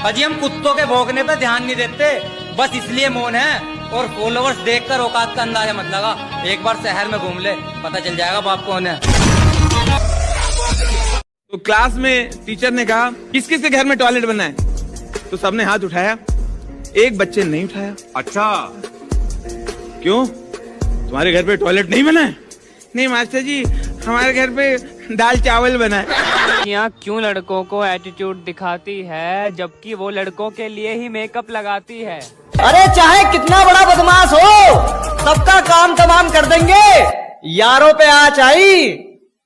अजी हम कुत्तों के भौंकने पे ध्यान नहीं देते, बस इसलिए मौन है। और फॉलोवर्स देखकर औकात का अंदाजा मत लगा, एक बार शहर में घूम ले, पता चल जाएगा बाप कौन है। तो क्लास में टीचर ने कहा किस किस के घर में टॉयलेट बना है, तो सबने हाथ उठाया, एक बच्चे ने नहीं उठाया। अच्छा क्यों, तुम्हारे घर पे टॉयलेट नहीं बना है? नहीं मास्टर जी, हमारे घर पे दाल चावल बना है। यहाँ क्यों लड़कों को एटीट्यूड दिखाती है जबकि वो लड़कों के लिए ही मेकअप लगाती है? अरे चाहे कितना बड़ा बदमाश हो, सबका काम तमाम कर देंगे। यारों पे आँच आई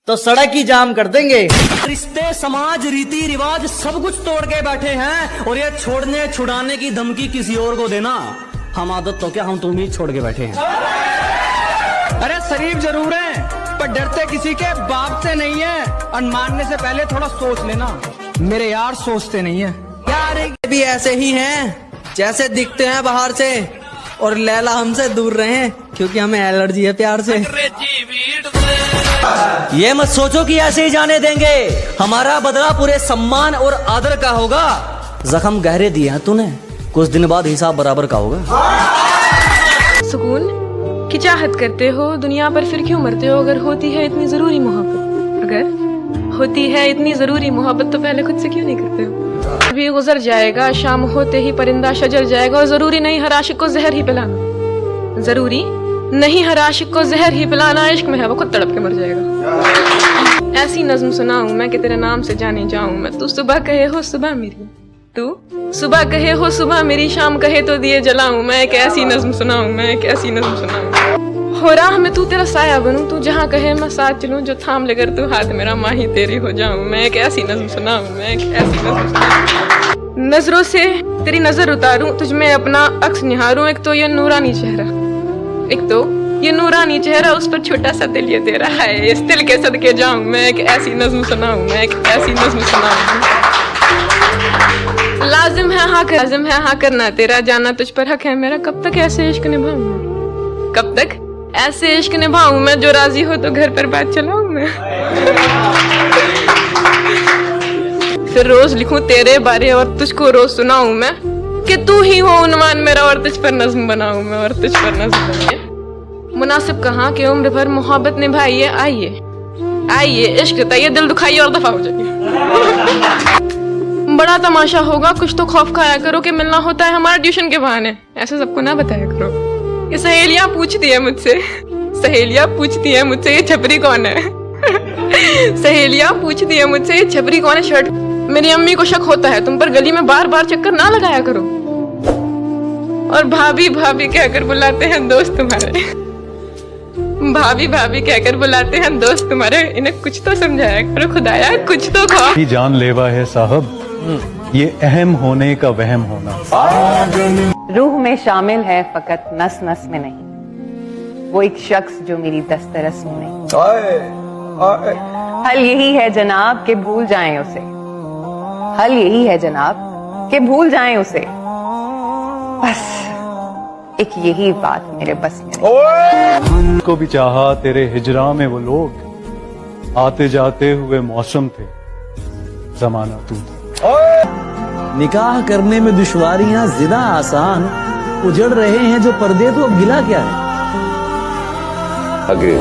तो सड़क ही जाम कर देंगे। रिश्ते, समाज, रीति रिवाज सब कुछ तोड़ के बैठे हैं, और ये छोड़ने छुड़ाने की धमकी किसी और को देना हम आदत तो क्या, हम तुम ही छोड़ के बैठे हैं। अरे शरीफ जरूर है पर डरते किसी के बाप से नहीं है, और मानने से पहले थोड़ा सोच लेना। मेरे यार सोचते नहीं है यार, ये भी ऐसे ही हैं जैसे दिखते हैं बाहर से, और लैला हमसे दूर रहे क्योंकि हमें एलर्जी है प्यार से। ये मत सोचो कि ऐसे ही जाने देंगे, हमारा बदला पूरे सम्मान और आदर का होगा। जख्म गहरे दिए हैं तूने, कुछ दिन बाद हिसाब बराबर का होगा। सुकून की चाहत करते हो दुनिया पर, फिर क्यों मरते हो? अगर होती है इतनी जरूरी मोहब्बत, अगर होती है इतनी जरूरी मोहब्बत, तो पहले खुद से क्यों नहीं करते हो? भी गुजर जाएगा, शाम होते ही परिंदा शजर जाएगा, और जरूरी नहीं हर आशिक को जहर ही पिलाना, जरूरी नहीं हर आशिक को जहर ही पिलाना, इश्क में है वो खुद तड़प के मर जाएगा। ऐसी नज्म सुनाऊं मैं कि तेरे नाम से जाने जाऊं मैं, तू सुबह कहे हो सुबह मेरी, तू सुबह कहे हो सुबह मेरी, शाम कहे तो दिए जलाऊं मैं, एक ऐसी नज्म सुनाऊं मैं, एक ऐसी नज्म सुनाऊं। हो राह में तू तेरा साया बनूं, तू जहाँ कहे मैं साथ चलूं, जो थाम ले कर तू हाथ मेरा माही तेरी हो जाऊं मैं, एक ऐसी नज्म सुनाऊं मैं, एक ऐसी नज्म सुनाऊं। नजरों से तेरी नजर उतारूं, तुझ में अपना अक्स निहारूं, एक तो ये नूरानी चेहरा, एक तो ये नूरानी चेहरा, उस पर छोटा सा दिल ये तेरा है, इस दिल के सदके जाऊं मैं, एक ऐसी नज्म सुनाऊं मैं, एक ऐसी नज्म सुनाऊं। लाजिम है हाँ कर, लाजिम है हाँ करना तेरा, जाना तुझ पर हक है मेरा, कब तक ऐसे इश्क निभाऊं, कब तक ऐसे इश्क निभाऊं मैं, जो राजी हो तो घर पर बात चलाऊं मैं। फिर रोज लिखूं तेरे बारे और तुझको रोज सुनाऊं मैं, कि तू ही हो उन्वान मेरा, और तुझ पर नज्म बनाऊं मैं, और तुझ पर नज्म बनाऊं। मुनासिब कहाँ कि उम्र भर मोहब्बत निभाइए, आइए आइए इश्क ताइए, दिल दुखाइए और दफा हो जाइए। बड़ा तमाशा होगा, कुछ तो खौफ खाया करो कि मिलना होता है हमारा ट्यूशन के बहाने, ऐसे सबको ना बताया करो। ये सहेलियां पूछती है मुझसे, सहेलियां पूछती है मुझसे ये छपरी कौन है। सहेलियां पूछती है मुझसे ये छपरी कौन है। शर्ट मेरी अम्मी को शक होता है तुम पर, गली में बार बार चक्कर ना लगाया करो, और भाभी भाभी कहकर बुलाते हैं दोस्त तुम्हारे, भाभी भाभी कहकर बुलाते हैं दोस्त तुम्हारे, इन्हें कुछ तो समझाया करो खुदाया, कुछ तो खाओ। जानलेवा है साहब ये अहम होने का वहम होना, रूह में शामिल है फकत नस नस में नहीं, वो एक शख्स जो मेरी दस्तरस में नहीं। हल यही है जनाब के भूल जाएं उसे, हल यही है जनाब के भूल जाएं उसे, बस एक यही बात मेरे बस में। को भी चाहा तेरे हिजरा में वो लोग, आते जाते हुए मौसम थे, जमाना तू। निकाह करने में दुश्वारियां जिदा आसान, उजड़ रहे हैं जो पर्दे, तो अब गिला क्या है? आगे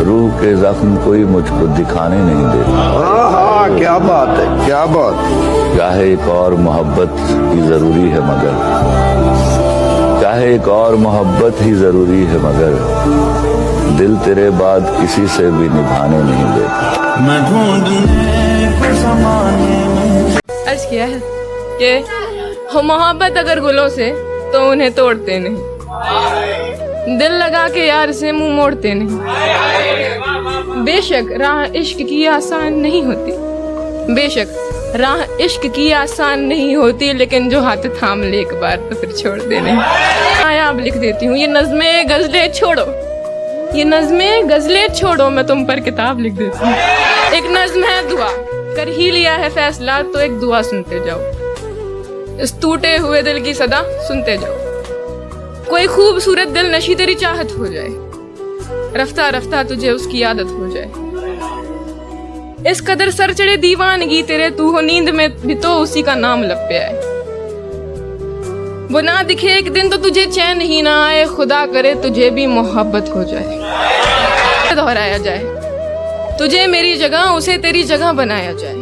रूह के जख्म कोई मुझको दिखाने नहीं देता। हाँ, क्या बात है, क्या बात। चाहे एक और मोहब्बत ही जरूरी है मगर, चाहे एक और मोहब्बत ही जरूरी है मगर, दिल तेरे बाद किसी से भी निभाने नहीं देता। मैं ढूंढने को ज़माने में अर्ज किया है कि हो मोहब्बत अगर गुलों से तो उन्हें तोड़ते नहीं, दिल लगा के यार से मुंह मोड़ते नहीं। बेशक राह इश्क की आसान नहीं होती, बेशक राह इश्क की आसान नहीं होती, लेकिन जो हाथ थाम ले एक बार तो फिर छोड़ते नहीं। आया अब लिख देती हूँ ये नज़्में गजलें छोड़ो, ये नज़्में गजलें छोड़ो, मैं तुम पर किताब लिख देती हूँ। एक नज़्म है दुआ, कर ही लिया है फैसला तो एक दुआ सुनते जाओ, इस टूटे हुए दिल की सदा सुनते जाओ। कोई खूबसूरत दिल नशी तेरी चाहत हो जाए, रफ्ता रफ्ता तुझे उसकी आदत हो जाए। इस कदर सर चढ़े दीवानगी तेरे, तू हो नींद में भी तो उसी का नाम लब पे आए। वो ना दिखे एक दिन तो तुझे चैन ही ना आए, खुदा करे तुझे भी मोहब्बत हो जाए। दोहराया जाए, तुझे मेरी जगह उसे तेरी जगह बनाया जाए।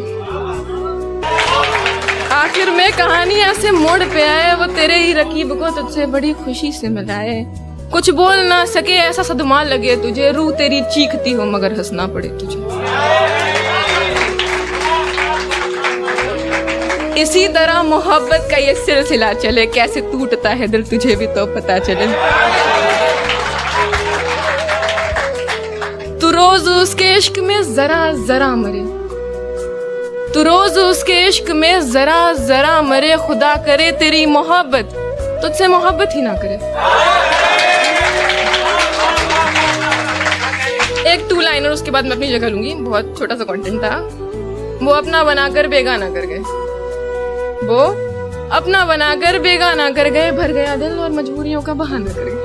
आखिर में कहानी ऐसे मोड़ पे आए, वो तेरे ही रकीब को तुझसे बड़ी खुशी से मिलाए। कुछ बोल ना सके ऐसा सदमा लगे तुझे, रूह तेरी चीखती हो मगर हंसना पड़े तुझे। इसी तरह मोहब्बत का ये सिलसिला चले, कैसे टूटता है दिल तुझे भी तो पता चले। तू रोज उसके इश्क में जरा जरा मरे, तू रोज उसके इश्क में जरा जरा मरे, खुदा करे तेरी मोहब्बत तुझसे मोहब्बत ही ना करे। एक 2 लाइनर, उसके बाद मैं अपनी जगह लूंगी। बहुत छोटा सा कंटेंट था। वो अपना बनाकर बेगाना कर गए, वो अपना बनाकर बेगाना कर गए, भर गया दिल और मजबूरियों का बहाना कर गए।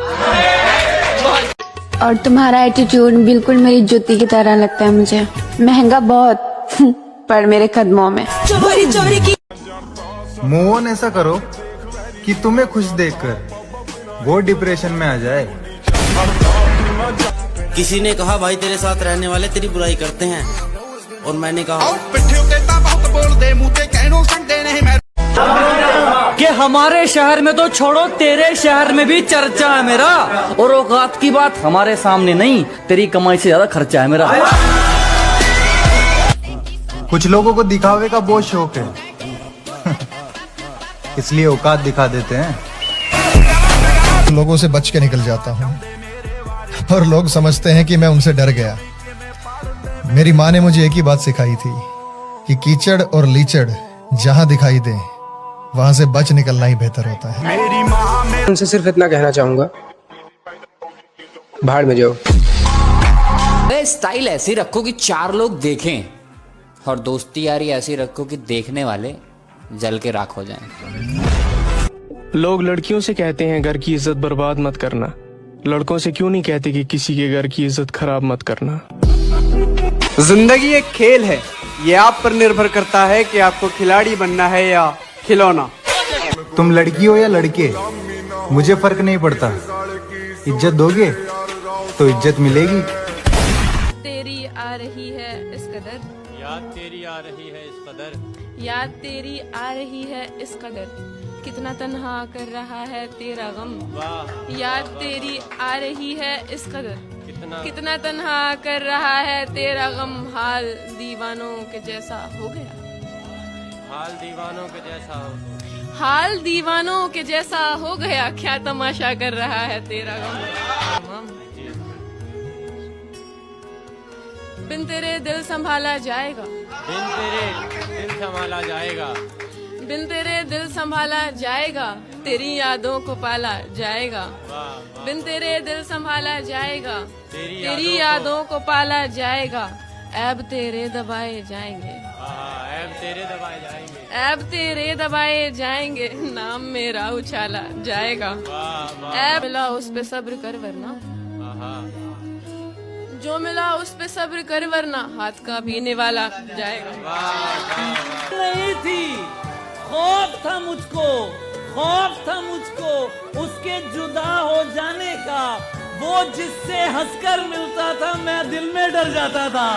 और तुम्हारा एटीट्यूड बिल्कुल मेरी जूती की तरह लगता है मुझे, महंगा बहुत पर मेरे कदमों में। मूव ऑन ऐसा करो कि तुम्हें खुश देखकर वो डिप्रेशन में आ जाए। किसी ने कहा भाई तेरे साथ रहने वाले तेरी बुराई करते हैं, और मैंने कहा कि हमारे शहर में तो छोड़ो, तेरे शहर में भी चर्चा है मेरा। और औकात की बात हमारे सामने नहीं, तेरी कमाई से ज्यादा खर्चा है मेरा। कुछ लोगों को दिखावे का बहुत शौक है इसलिए औकात दिखा देते हैं। लोगों से बच के निकल जाता हूँ और लोग समझते हैं कि मैं उनसे डर गया। मेरी माँ ने मुझे एक ही बात सिखाई थी कि कीचड़ और लीचड़ जहाँ दिखाई दे वहां से बच निकलना ही बेहतर होता है। उनसे सिर्फ इतना कहना चाहूंगा, भाड़ में जाओ। स्टाइल ऐसी रखो कि 4 लोग देखें, और दोस्ती यारी ऐसी रखो कि देखने वाले जल के राख हो जाएं। लोग लड़कियों से कहते हैं घर की इज्जत बर्बाद मत करना, लड़कों से क्यों नहीं कहते कि किसी के घर की इज्जत खराब मत करना। जिंदगी एक खेल है, ये आप पर निर्भर करता है कि आपको खिलाड़ी बनना है या खिलौना। तुम लड़की हो या लड़के, मुझे फर्क नहीं पड़ता। इज्जत दोगे तो इज्जत मिलेगी। तेरी आ रही है इस कदर, याद तेरी आ रही है इस कदर, याद तेरी आ रही है इस कदर, कितना तन्हा कर रहा है तेरा गम। याद तेरी आ रही है इस कदर, कितना तन्हा कर रहा है तेरा गम। हाल दीवानों के जैसा हो गया, हाल दीवानों के जैसा हो, हाल दीवानों के जैसा हो गया, क्या तमाशा कर रहा है तेरा गम। बिन तेरे दिल संभाला जाएगा, बिन तेरे दिल संभाला जाएगा, बिन तेरे दिल संभाला जाएगा, तेरी यादों को पाला जाएगा। बिन तेरे दिल संभाला जाएगा, तेरी यादों को पाला जाएगा। ऐब तेरे दबाए जाएंगे, ऐब तेरे दबाए जाएंगे, ऐब तेरे दबाए जाएंगे, नाम मेरा उछाला जाएगा। ऐब मिला उस पे सब्र कर वरना, जो मिला उस पे सब्र कर वरना हाथ का भी निवाला जाएगा। नहीं थी, खौफ था मुझको, खौफ था मुझको उसके जुदा हो जाने का। वो जिससे हंसकर मिलता था मैं दिल में डर जाता था।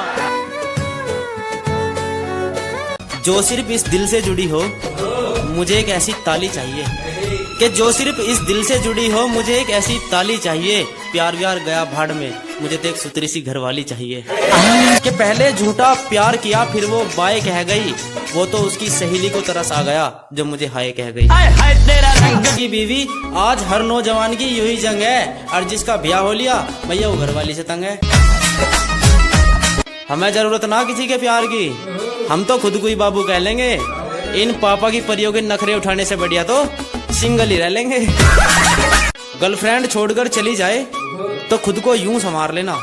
जो सिर्फ इस दिल से जुड़ी हो मुझे एक ऐसी ताली चाहिए, कि जो सिर्फ इस दिल से जुड़ी हो मुझे एक ऐसी ताली चाहिए। प्यार व्यार गया भाड़ में, मुझे तो एक सुतरी सी घरवाली चाहिए। कि पहले झूठा प्यार किया फिर वो बाय कह गई, वो तो उसकी सहेली को तरस आ गया जब मुझे हाय कह गई। तेरा रंग की बीवी, आज हर नौजवान की यही जंग है, और जिसका ब्याह हो लिया भैया वो घरवाली से तंग है। हमें जरूरत ना किसी के प्यार की, हम तो खुद को ही बाबू कह लेंगे। इन पापा की परियों के नखरे उठाने से बढ़िया तो सिंगल ही रह लेंगे। गर्लफ्रेंड छोड़कर चली जाए तो खुद को यूं संवार लेना,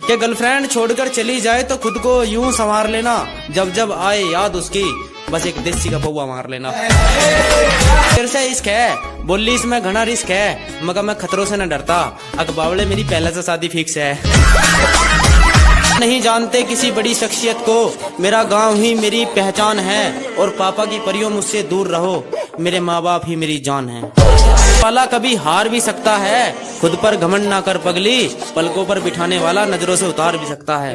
कि गर्लफ्रेंड छोड़कर चली जाए तो खुद को यूं संवार लेना। जब जब आए याद उसकी बस एक देसी का पौवा मार लेना। फिर से इश्क है, बोली इसमें घना रिस्क है, मगर मैं खतरों से न डरता। अकबावले मेरी पहले से शादी फिक्स है। नहीं जानते किसी बड़ी शख्सियत को, मेरा गांव ही मेरी पहचान है। और पापा की परियों मुझसे दूर रहो, मेरे माँ बाप ही मेरी जान है। वाला कभी हार भी सकता है, खुद पर घमंड ना कर पगली, पलकों पर बिठाने वाला नजरों से उतार भी सकता है।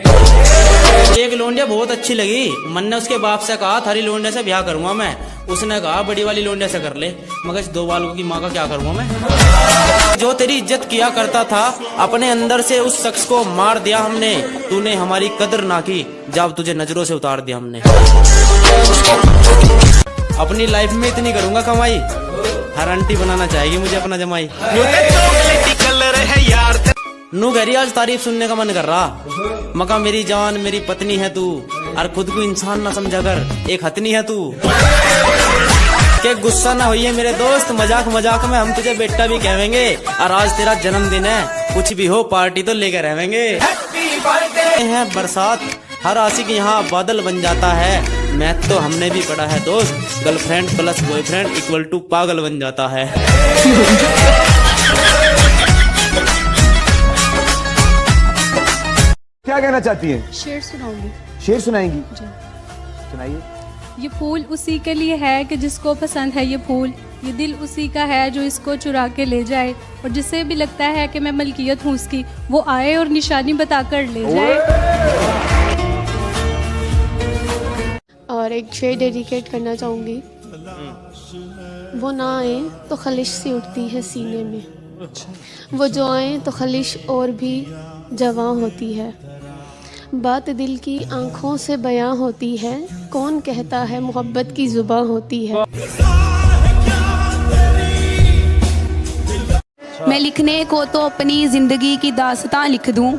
एक लोंडिया बहुत अच्छी लगी, मन ने उसके बाप से कहा थारी लोंडिया से ब्याह करूंगा मैं। उसने कहा बड़ी वाली लोंडिया से कर ले, मगर इस 2 बालकों की माँ का क्या करूंगा मैं। जो तेरी इज्जत किया करता था, अपने अंदर से उस शख्स को मार दिया हमने। तूने हमारी कदर ना की, जब तुझे नजरों से उतार दिया हमने। अपनी लाइफ में इतनी करूंगा कमाई, हर आंटी बनाना चाहेगी मुझे अपना जमाई। नू गहरी आज तारीफ सुनने का मन कर रहा, मका मेरी जान मेरी पत्नी है तू, और खुद को इंसान ना समझा कर एक हथनी है तू। के गुस्सा ना होइए मेरे दोस्त, मजाक मजाक में हम तुझे बेटा भी कहेंगे, और आज तेरा जन्मदिन है, कुछ भी हो पार्टी तो लेकर रहेंगे। है बरसात, हर आशिक यहाँ बादल बन जाता है, मैथ तो हमने भी पढ़ा है दोस्त, girlfriend plus boyfriend equal to पागल बन जाता है। क्या कहना चाहती हैं? शेर सुनाऊंगी। शेर सुनाएंगी? सुनाइए। ये फूल उसी के लिए है कि जिसको पसंद है ये फूल, ये दिल उसी का है जो इसको चुरा के ले जाए, और जिसे भी लगता है कि मैं मलकियत हूँ उसकी, वो आए और निशानी बताकर ले जाए। और एक शेर डेडिकेट करना चाहूँगी। वो ना आए तो खलिश सी उठती है सीने में, वो जो आए तो खलिश और भी जवां होती है, बात दिल की आंखों से बयां होती है, कौन कहता है मोहब्बत की जुबां होती है। मैं लिखने को तो अपनी जिंदगी की दास्तां लिख दूं,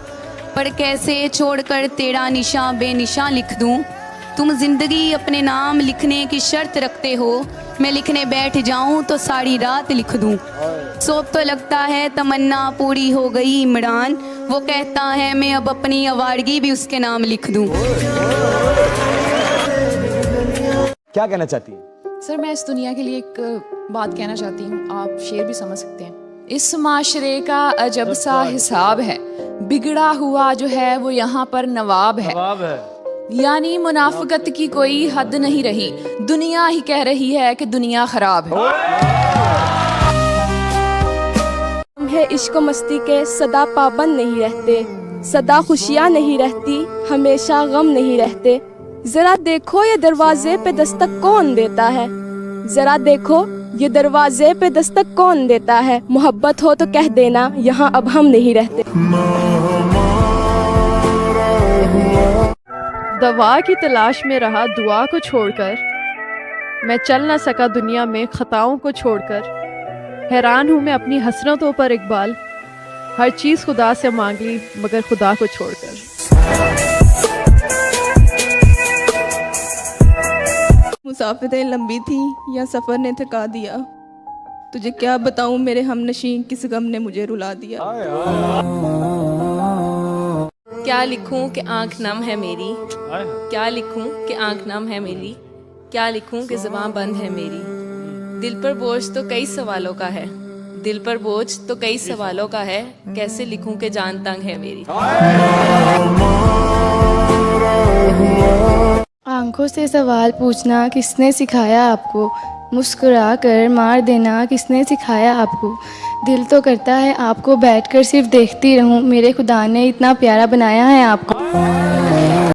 पर कैसे छोड़कर तेरा निशान बेनिशान लिख दूं। तुम जिंदगी अपने नाम लिखने की शर्त रखते हो, मैं लिखने बैठ जाऊं तो सारी रात लिख दूं। सोप तो लगता है तमन्ना पूरी हो गई इमरान, वो कहता है मैं अब अपनी आवारगी भी उसके नाम लिख दूं। क्या कहना चाहती है? सर मैं इस दुनिया के लिए एक बात कहना चाहती हूँ, आप शेर भी समझ सकते हैं। इस माशरे का अजब सा हिसाब है, बिगड़ा हुआ जो है वो यहाँ पर नवाब है। यानी मुनाफिकत की कोई हद नहीं रही, दुनिया ही कह रही है कि दुनिया खराब है। हम है इश्क मस्ती के सदा पाबंद नहीं रहते, सदा खुशियाँ नहीं रहती, हमेशा गम नहीं रहते। जरा देखो ये दरवाजे पे दस्तक कौन देता है, जरा देखो ये दरवाजे पे दस्तक कौन देता है। मोहब्बत हो तो कह देना यहाँ अब हम नहीं रहते। दवा की तलाश में रहा दुआ को छोड़कर, मैं चल न सका दुनिया में खताओं को छोड़कर। हैरान हूँ मैं अपनी हसरतों पर इकबाल, हर चीज़ खुदा से मांग ली मगर खुदा को छोड़कर। मुसाफिरें लंबी थी या सफ़र ने थका दिया, तुझे क्या बताऊँ मेरे हमनशीं किस गम ने मुझे रुला दिया। क्या लिखूं कि आंख नम है मेरी, क्या लिखूं कि आंख नम है मेरी, क्या लिखूं कि ज़ुबान बंद है मेरी। दिल पर बोझ तो कई सवालों का है, दिल पर बोझ तो कई सवालों का है, कैसे लिखूं कि जान तंग है मेरी। आंखों से सवाल पूछना किसने सिखाया आपको, मुस्कुरा कर मार देना किसने सिखाया आपको। दिल तो करता है आपको बैठकर सिर्फ देखती रहूं, मेरे खुदा ने इतना प्यारा बनाया है आपको।